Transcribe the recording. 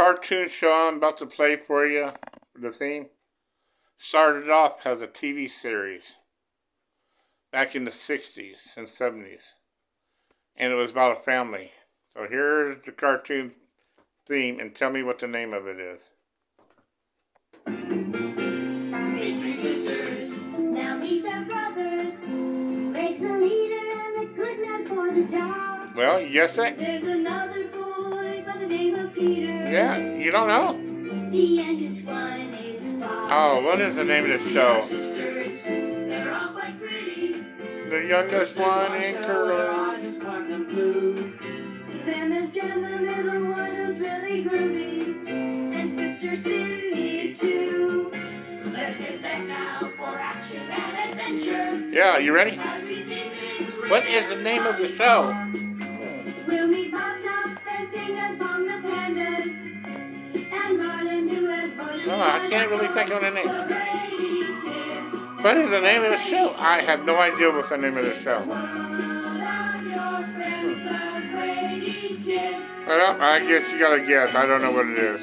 cartoon show I'm about to play for you, the theme, started off as a TV series back in the 60s and 70s. And it was about a family. So here's the cartoon theme, and tell me what the name of it is. Meet three sisters, now meet their brothers. Greg's the leader and a good man for the job. Well, you guessed it? There's another boy by the name of Peter. Yeah, you don't know? The youngest one is Bob. Oh, what is the name of the show? Sisters, they're all quite pretty. The youngest one in Curler. Then there's Jen, the middle one, who's really groovy. And Sister Cindy, too. Let's get set now for action and adventure. Yeah, you ready? What is the name of the show? We'll meet Bob Top and sing a song that's handed. And Marlon do as voices. Oh, I can't really think of the name. What is the name of the show? I have no idea what's the name of the show. Well, I guess you gotta guess. I don't know what it is.